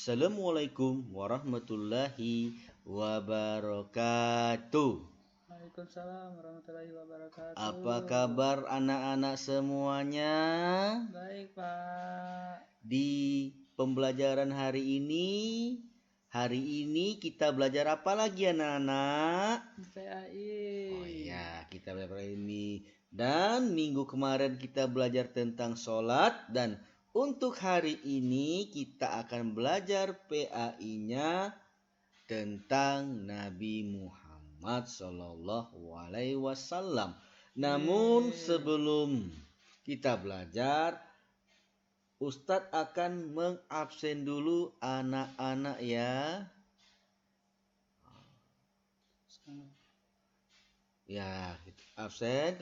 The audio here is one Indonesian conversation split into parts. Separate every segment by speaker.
Speaker 1: Assalamualaikum warahmatullahi wabarakatuh.
Speaker 2: Waalaikumsalam warahmatullahi wabarakatuh.
Speaker 1: Apa kabar anak-anak semuanya?
Speaker 2: Baik, Pak.
Speaker 1: Di pembelajaran hari ini kita belajar apa lagi anak-anak?
Speaker 2: PAI.
Speaker 1: Oh iya, kita belajar ini. Dan minggu kemarin kita belajar tentang sholat, dan untuk hari ini kita akan belajar PAI-nya tentang Nabi Muhammad Sallallahu Alaihi Wasallam. Namun sebelum kita belajar, Ustadz akan mengabsen dulu anak-anak ya. Ya, absen.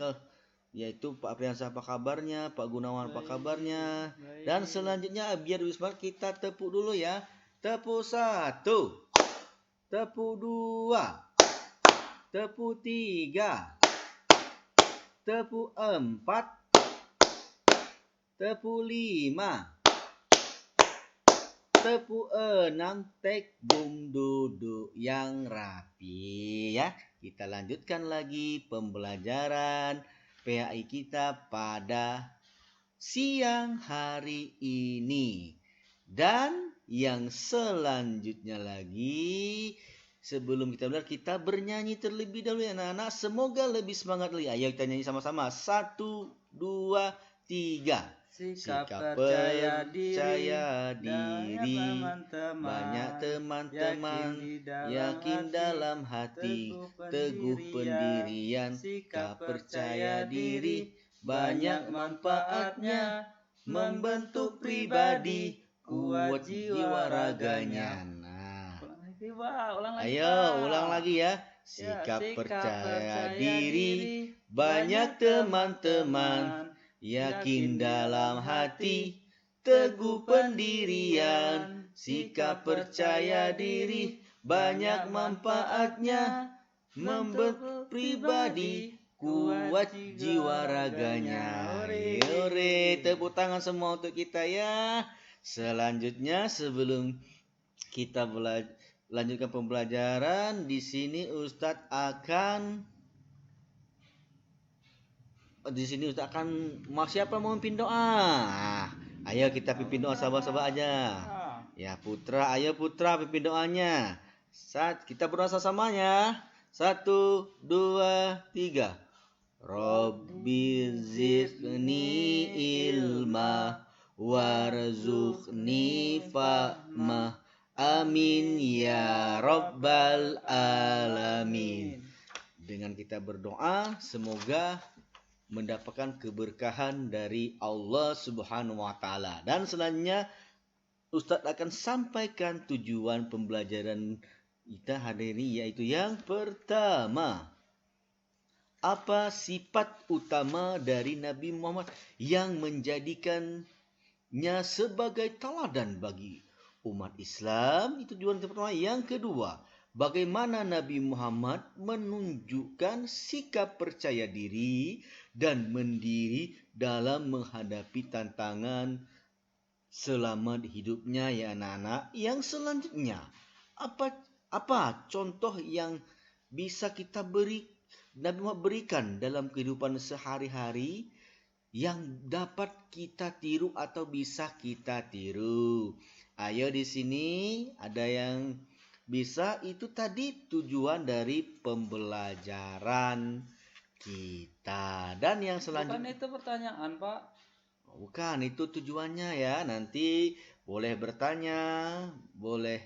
Speaker 1: Yaitu Pak Apriansa apa kabarnya, Pak Gunawan apa kabarnya. Dan selanjutnya biar Wisma kita tepuk dulu ya. Tepuk 1, tepuk 2, tepuk 3, tepuk 4, tepuk 5, tepuk 6, tek bum duduk yang rapi ya. Kita lanjutkan lagi pembelajaran PAI kita pada siang hari ini. Dan yang selanjutnya lagi, sebelum kita belajar, kita bernyanyi terlebih dahulu ya anak-anak. Semoga lebih semangat lagi. Ayo kita nyanyi sama-sama. 1, 2, 3.
Speaker 2: Sikap percaya diri,
Speaker 1: banyak teman-teman, yakin dalam hati, teguh pendirian, sikap percaya diri, banyak manfaatnya, membentuk pribadi, kuat jiwa raganya. Nah, ulang lagi ya. Sikap percaya diri, banyak teman-teman, yakin dalam hati, teguh pendirian, sikap percaya diri, banyak manfaatnya, membentuk pribadi, kuat jiwa raganya. Yore, tepuk tangan semua untuk kita ya. Selanjutnya sebelum kita lanjutkan pembelajaran, di sini Ustadz akan siapa mau pimpin doa? Ayo kita pimpin doa sahabat-sahabat aja. Ya Putra, ayo Putra pimpin doanya. Kita berdoa samanya. 1, 2, 3. Rabbi zidni ilma warzuqni fahma. Amin ya rabbal alamin. Dengan kita berdoa, semoga mendapatkan keberkahan dari Allah Subhanahu wa taala. Dan selanjutnya Ustadz akan sampaikan tujuan pembelajaran kita hari ini, yaitu yang pertama, apa sifat utama dari Nabi Muhammad yang menjadikannya sebagai teladan bagi umat Islam. Itu tujuan pertama. Yang kedua, bagaimana Nabi Muhammad menunjukkan sikap percaya diri dan mandiri dalam menghadapi tantangan selama hidupnya ya anak-anak. Yang selanjutnya, apa contoh yang bisa kita Nabi Muhammad berikan dalam kehidupan sehari-hari yang dapat kita tiru atau bisa kita tiru. Ayo di sini ada yang bisa. Itu tadi tujuan dari pembelajaran kita. Dan yang selanjutnya,
Speaker 2: bukan itu pertanyaan, Pak.
Speaker 1: Bukan, itu tujuannya ya. Nanti boleh bertanya, boleh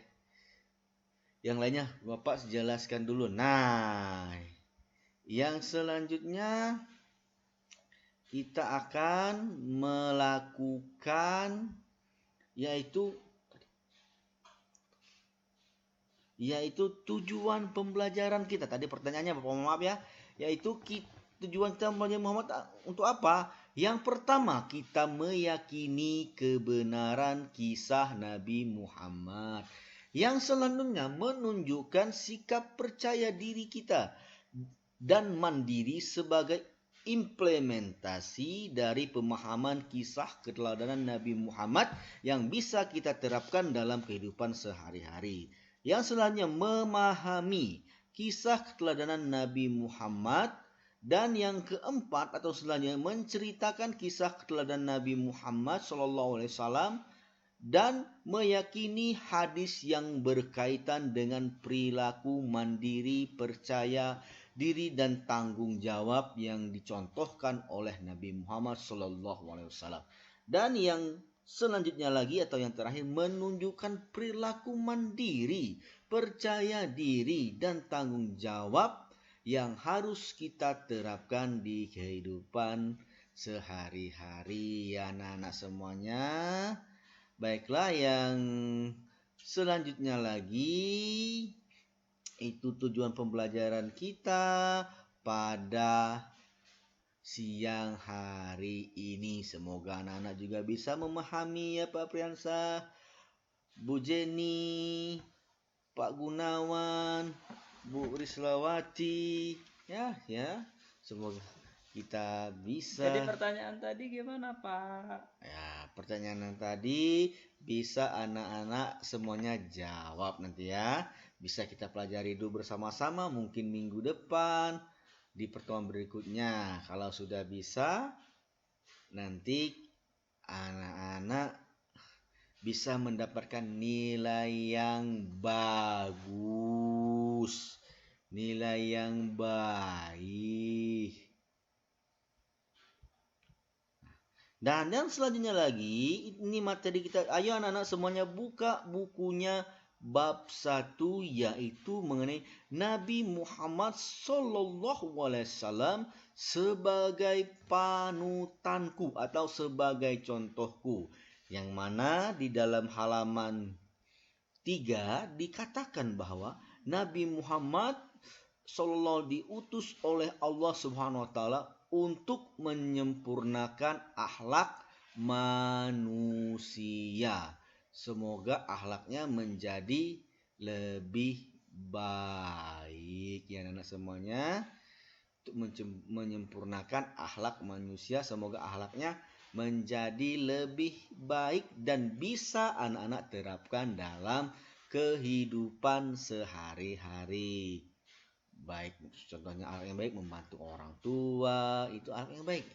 Speaker 1: yang lainnya Bapak jelaskan dulu. Nah, yang selanjutnya kita akan melakukan yaitu tujuan pembelajaran kita. Tadi pertanyaannya Bapak maaf ya, yaitu tujuan kita belajar Muhammad untuk apa? Yang pertama, kita meyakini kebenaran kisah Nabi Muhammad. Yang selanjutnya menunjukkan sikap percaya diri kita dan mandiri sebagai implementasi dari pemahaman kisah keteladanan Nabi Muhammad yang bisa kita terapkan dalam kehidupan sehari-hari. Yang selanjutnya memahami kisah keteladanan Nabi Muhammad, dan yang keempat atau selanjutnya menceritakan kisah keteladanan Nabi Muhammad SAW dan meyakini hadis yang berkaitan dengan perilaku mandiri, percaya diri dan tanggung jawab yang dicontohkan oleh Nabi Muhammad SAW. Dan yang selanjutnya lagi atau yang terakhir menunjukkan perilaku mandiri, percaya diri dan tanggung jawab yang harus kita terapkan di kehidupan sehari-hari ya anak-anak semuanya. Baiklah, yang selanjutnya lagi itu tujuan pembelajaran kita pada siang hari ini. Semoga anak-anak juga bisa memahami ya Pak Priyansa, Bu Jenny, Pak Gunawan, Bu Rislawati, ya, semoga kita bisa.
Speaker 2: Jadi pertanyaan tadi gimana Pak?
Speaker 1: Ya, pertanyaan yang tadi bisa anak-anak semuanya jawab nanti ya. Bisa kita pelajari dulu bersama-sama mungkin minggu depan di pertemuan berikutnya. Kalau sudah bisa, nanti anak-anak bisa mendapatkan nilai yang bagus, nilai yang baik. Dan yang selanjutnya lagi, ini materi kita. Ayo anak-anak semuanya buka bukunya bab 1, yaitu mengenai Nabi Muhammad SAW sebagai panutanku atau sebagai contohku. Yang mana di dalam halaman 3 dikatakan bahwa Nabi Muhammad SAW diutus oleh Allah Subhanahu wa taala untuk menyempurnakan akhlak manusia. Semoga akhlaknya menjadi lebih baik ya anak-anak semuanya. Untuk menyempurnakan akhlak manusia, semoga akhlaknya menjadi lebih baik dan bisa anak-anak terapkan dalam kehidupan sehari-hari. Baik, contohnya akhlak yang baik membantu orang tua, itu akhlak yang baik.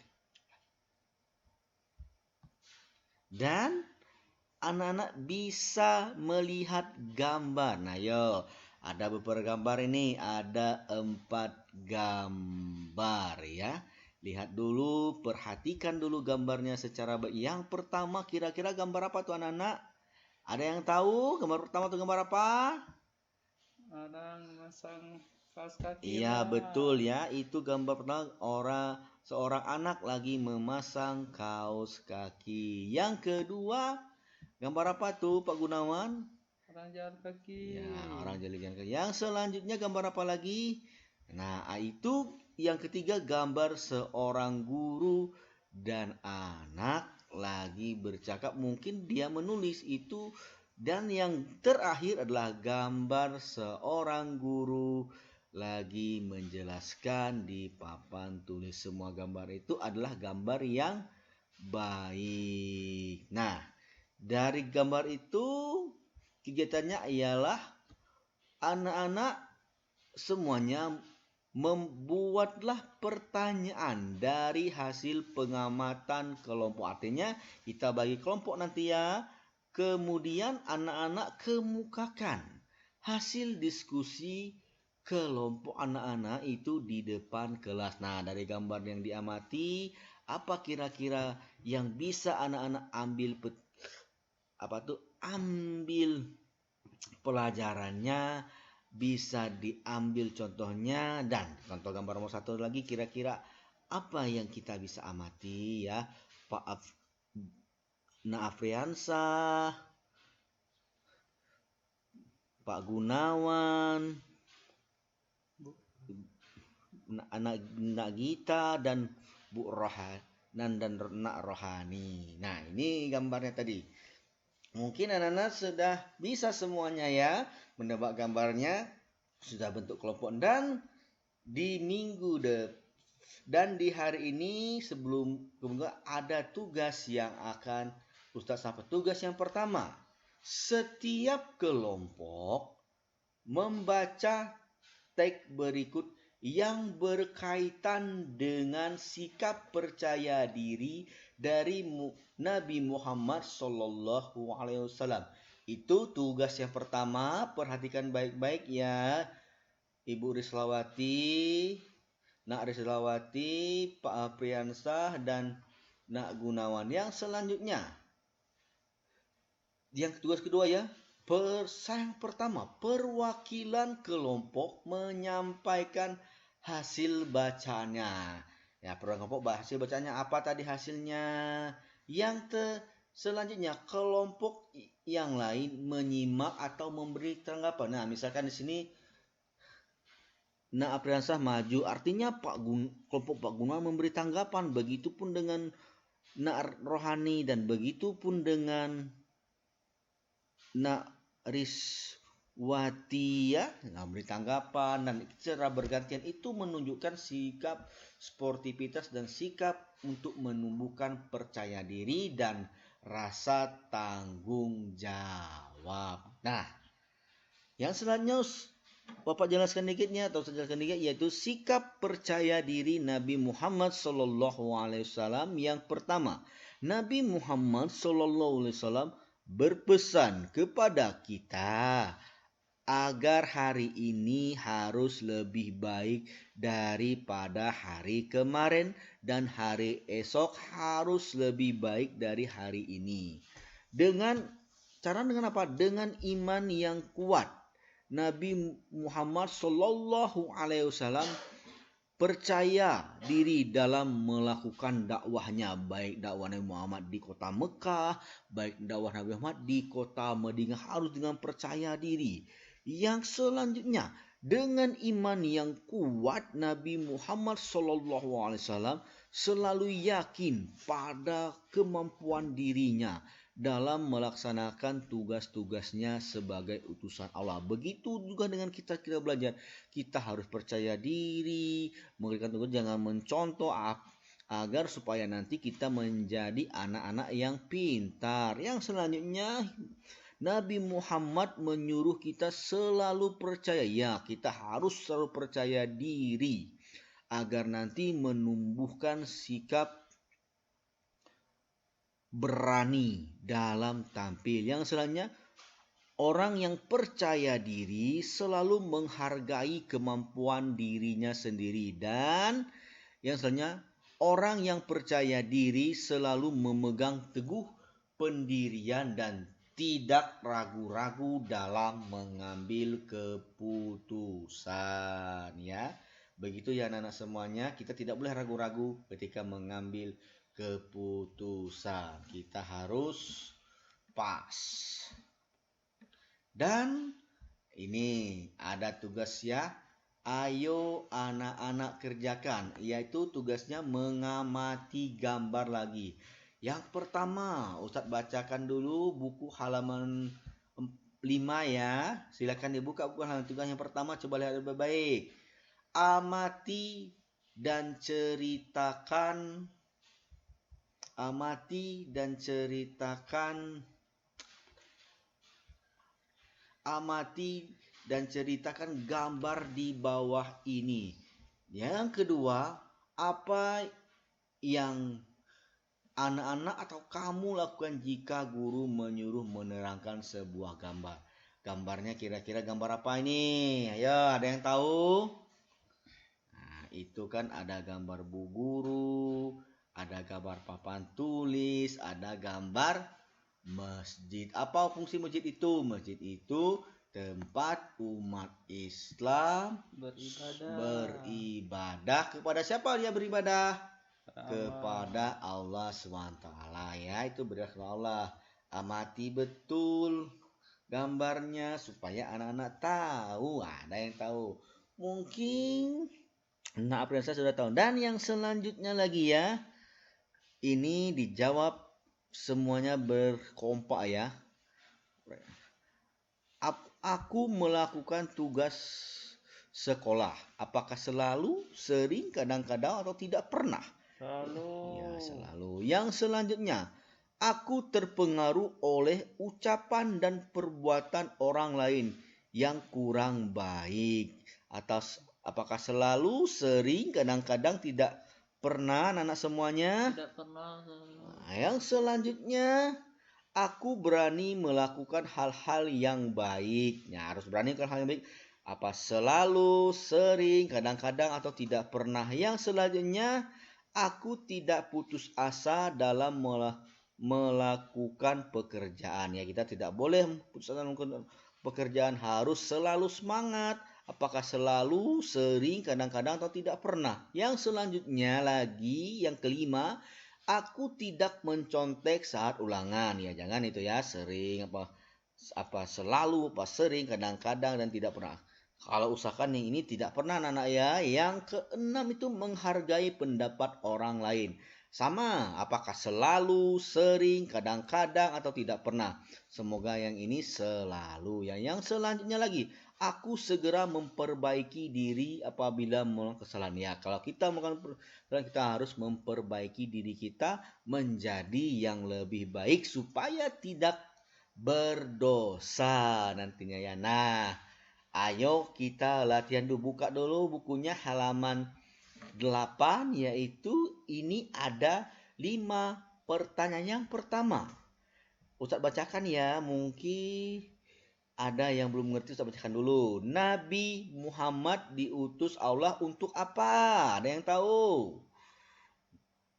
Speaker 1: Dan anak-anak bisa melihat gambar. Nah, yo, ada beberapa gambar ini, ada 4 gambar ya. Lihat dulu, perhatikan dulu gambarnya secara baik. Yang pertama kira-kira gambar apa tuh anak-anak? Ada yang tahu gambar pertama tuh gambar apa?
Speaker 2: Orang masang kaos kaki.
Speaker 1: Iya betul ya, itu gambar pertama seorang anak lagi memasang kaos kaki. Yang kedua gambar apa tuh Pak Gunawan?
Speaker 2: Orang jalan kaki.
Speaker 1: Ya, orang jalan kaki. Yang selanjutnya gambar apa lagi? Nah, itu yang ketiga gambar seorang guru dan anak lagi bercakap, mungkin dia menulis itu. Dan yang terakhir adalah gambar seorang guru lagi menjelaskan di papan tulis. Semua gambar itu adalah gambar yang baik. Nah, dari gambar itu kegiatannya ialah anak-anak semuanya membuatlah pertanyaan dari hasil pengamatan kelompok. Artinya kita bagi kelompok nanti ya. Kemudian anak-anak kemukakan hasil diskusi kelompok anak-anak itu di depan kelas. Nah, dari gambar yang diamati, apa kira-kira yang bisa anak-anak ambil pelajarannya, bisa diambil contohnya. Dan contoh gambar nomor 1 lagi, kira-kira apa yang kita bisa amati ya Pak Afriansa, Pak Gunawan, Nak Gita dan Bu Rohanan dan Nak Rohani. Nah, ini gambarnya tadi. Mungkin anak-anak sudah bisa semuanya ya menebak gambarnya, sudah bentuk kelompok. Dan di minggu Dan di hari ini sebelum kemudian ada tugas yang akan Ustadz sampaikan. Tugas yang pertama, setiap kelompok membaca teks berikut yang berkaitan dengan sikap percaya diri dari Nabi Muhammad Sallallahu Alaihi Wasallam. Itu tugas yang pertama. Perhatikan baik-baik ya, Ibu Rislawati, Nak Rislawati, Pak Apriansah, dan Nak Gunawan. Yang selanjutnya, yang tugas kedua ya, yang pertama, perwakilan kelompok menyampaikan hasil bacanya. Ya, perwakilan kelompok hasil bacanya apa tadi hasilnya? Selanjutnya, kelompok yang lain menyimak atau memberi tanggapan. Nah, misalkan di sini Nak Apriansah maju, artinya kelompok Pak Gunawan memberi tanggapan. Begitupun dengan Nak Rohani dan begitupun dengan Nak Riswati ya, memberi tanggapan, dan secara bergantian itu menunjukkan sikap sportivitas dan sikap untuk menumbuhkan percaya diri dan rasa tanggung jawab. Nah, yang selanjutnya Bapak jelaskan dikitnya atau saya jelaskan dikit, yaitu sikap percaya diri Nabi Muhammad Sallallahu Alaihi Wasallam. Yang pertama, Nabi Muhammad Sallallahu Alaihi Wasallam berpesan kepada kita agar hari ini harus lebih baik daripada hari kemarin dan hari esok harus lebih baik dari hari ini. Dengan apa? Dengan iman yang kuat. Nabi Muhammad Sallallahu Alaihi Wasallam percaya diri dalam melakukan dakwahnya, baik dakwah Nabi Muhammad di kota Mekah, baik dakwah Nabi Muhammad di kota Madinah, harus dengan percaya diri. Yang selanjutnya, dengan iman yang kuat, Nabi Muhammad SAW selalu yakin pada kemampuan dirinya dalam melaksanakan tugas-tugasnya sebagai utusan Allah. Begitu juga dengan kita belajar. Kita harus percaya diri, memberikan tugas, jangan mencontoh agar supaya nanti kita menjadi anak-anak yang pintar. Yang selanjutnya, Nabi Muhammad menyuruh kita selalu percaya. Ya, kita harus selalu percaya diri agar nanti menumbuhkan sikap berani dalam tampil. Yang selanjutnya, orang yang percaya diri selalu menghargai kemampuan dirinya sendiri. Dan yang selanjutnya, orang yang percaya diri selalu memegang teguh pendirian dan tidak ragu-ragu dalam mengambil keputusan ya. Begitu ya anak-anak semuanya, kita tidak boleh ragu-ragu ketika mengambil keputusan. Kita harus pas. Dan ini ada tugas ya. Ayo anak-anak kerjakan, yaitu tugasnya mengamati gambar lagi. Yang pertama, Ustadz bacakan dulu buku halaman 5 ya. Silakan dibuka buku halaman 3 yang pertama, coba lihat baik-baik. Amati dan ceritakan gambar di bawah ini. Yang kedua, apa yang anak-anak atau kamu lakukan jika guru menyuruh menerangkan sebuah gambar? Gambarnya kira-kira gambar apa ini? Ayo, ada yang tahu? Nah, itu kan ada gambar bu guru, ada gambar papan tulis, ada gambar masjid. Apa fungsi masjid itu? Masjid itu tempat umat Islam beribadah. Kepada siapa dia beribadah? Kepada Allah SWT ya. Itu beribadah kepada Allah. Amati betul gambarnya supaya anak-anak tahu. Ada yang tahu? Mungkin Nah, Apriansa sudah tahu. Dan yang selanjutnya lagi ya, ini dijawab semuanya berkompak ya. Aku melakukan sekolah? Apakah selalu, sering, kadang-kadang, atau tidak pernah?
Speaker 2: Selalu.
Speaker 1: Ya, selalu. Yang selanjutnya, aku terpengaruh oleh ucapan dan perbuatan orang lain yang kurang baik. Apakah selalu, sering, kadang-kadang, tidak pernah, anak semuanya?
Speaker 2: Tidak pernah.
Speaker 1: Nah, yang selanjutnya, aku berani melakukan hal-hal yang baik. Nah, harus berani melakukan hal yang baik. Apa selalu, sering, kadang-kadang, atau tidak pernah? Yang selanjutnya, aku tidak putus asa dalam melakukan pekerjaan. Ya, kita tidak boleh putus asa dalam melakukan pekerjaan, harus selalu semangat. Apakah selalu, sering, kadang-kadang, atau tidak pernah? Yang selanjutnya lagi, yang kelima, aku tidak mencontek saat ulangan. Ya, jangan itu ya, sering apa selalu, apa sering, kadang-kadang, dan tidak pernah. Kalau usahakan yang ini tidak pernah, anak ya. Yang keenam itu menghargai pendapat orang lain. Sama, apakah selalu, sering, kadang-kadang, atau tidak pernah? Semoga yang ini selalu ya. Yang selanjutnya lagi, aku segera memperbaiki diri apabila melakukan kesalahan. Ya, kalau kita melakukan kesalahan, kita harus memperbaiki diri kita menjadi yang lebih baik supaya tidak berdosa nantinya ya. Nah, ayo kita latihan dulu. Buka dulu bukunya halaman 8, yaitu ini ada 5 pertanyaan. Yang pertama, Ustadz bacakan ya, mungkin ada yang belum mengerti, Ustadz bacakan dulu. Nabi Muhammad diutus Allah untuk apa? Ada yang tahu?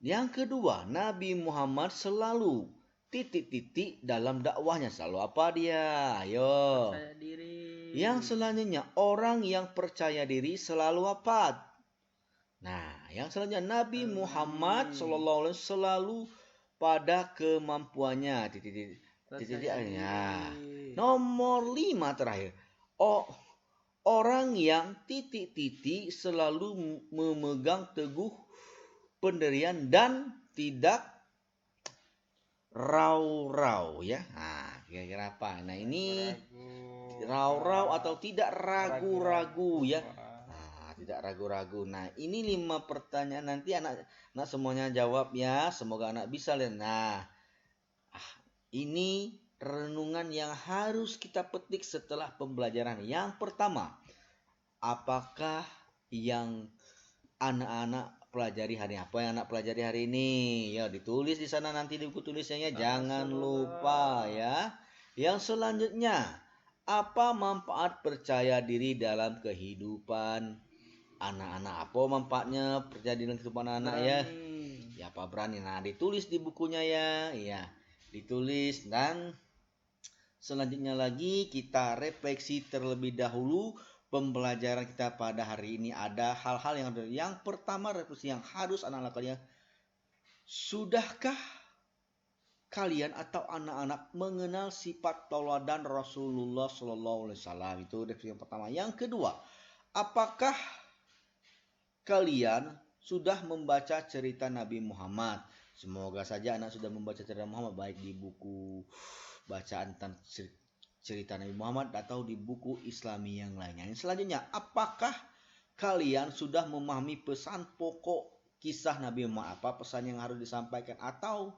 Speaker 1: Yang kedua, Nabi Muhammad selalu titik-titik dalam dakwahnya. Selalu apa dia? Ayo.
Speaker 2: Percaya diri.
Speaker 1: Yang selanjutnya, orang yang percaya diri selalu apa? Nah, yang selanjutnya, Nabi Muhammad SAW selalu pada kemampuannya. Titik-titiknya. Nomor 5 terakhir. Orang yang titik-titik selalu memegang teguh pendirian dan tidak raw-raw ya. Nah, kira-kira apa? Nah, ini raw-raw atau tidak ragu-ragu ya. Tidak ragu-ragu. Nah, ini 5 pertanyaan, nanti anak semuanya jawab ya. Semoga anak bisa lihat. Nah, ini renungan yang harus kita petik setelah pembelajaran. Yang pertama, apakah yang anak-anak pelajari hari ini? Apa yang anak pelajari hari ini? Ya, ditulis di sana nanti di buku tulisnya. Jangan lupa ya. Yang selanjutnya, apa manfaat percaya diri dalam kehidupan anak-anak? Apa manfaatnya percaya diri dalam kehidupan anak ya? Ya, apa berani? Nah, ditulis di bukunya ya. Ya, ditulis. Dan selanjutnya lagi kita refleksi terlebih dahulu pembelajaran kita pada hari ini. Ada hal-hal yang pertama, refleksi yang harus anak-anak kalian. Sudahkah kalian atau anak-anak mengenal sifat tauladan Rasulullah SAW? Itu refleksi yang pertama. Yang kedua, apakah kalian sudah membaca cerita Nabi Muhammad? Semoga saja anak sudah membaca cerita Muhammad, baik di buku bacaan tentang cerita Nabi Muhammad atau di buku Islami yang lainnya. Yang selanjutnya, apakah kalian sudah memahami pesan pokok kisah Nabi Muhammad? Apa pesan yang harus disampaikan atau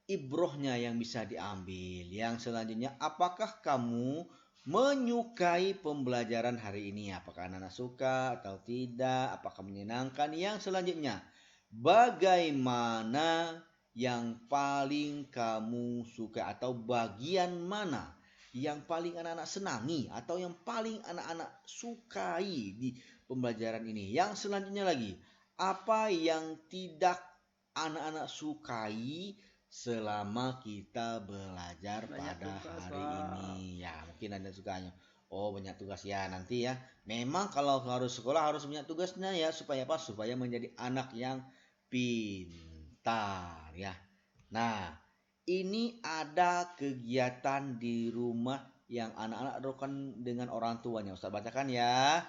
Speaker 1: ibrohnya yang bisa diambil? Yang selanjutnya, apakah kamu menyukai pembelajaran hari ini? Apakah anak-anak suka atau tidak? Apakah menyenangkan? Yang selanjutnya, bagaimana yang paling kamu suka atau bagian mana yang paling anak-anak senangi atau yang paling anak-anak sukai di pembelajaran ini? Yang selanjutnya lagi, apa yang tidak anak-anak sukai selama kita belajar pada hari ini? Ya, mungkin ada sukanya. Oh, banyak tugas ya nanti ya. Memang kalau harus sekolah harus banyak tugasnya ya, supaya apa? Supaya menjadi anak yang pintar ya. Nah, ini ada kegiatan di rumah yang anak-anak lakukan dengan orang tuanya. Ustaz bacakan ya.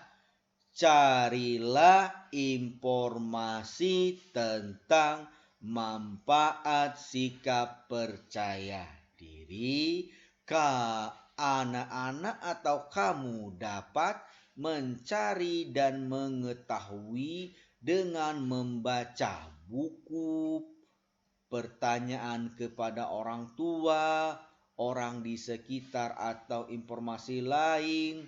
Speaker 1: Carilah informasi tentang manfaat sikap percaya diri. Anak-anak atau kamu dapat mencari dan mengetahui dengan membaca buku, pertanyaan kepada orang tua, orang di sekitar atau informasi lain,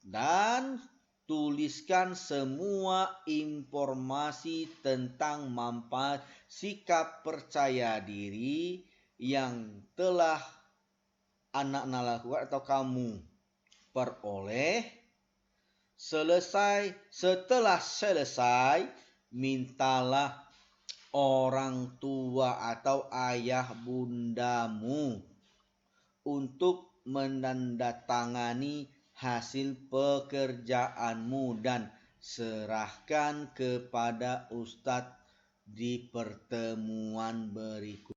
Speaker 1: dan tuliskan semua informasi tentang manfaat sikap percaya diri yang telah anak-anak lakukan atau kamu peroleh. Setelah selesai, mintalah orang tua atau ayah bundamu untuk menandatangani hasil pekerjaanmu dan serahkan kepada ustadz di pertemuan berikutnya.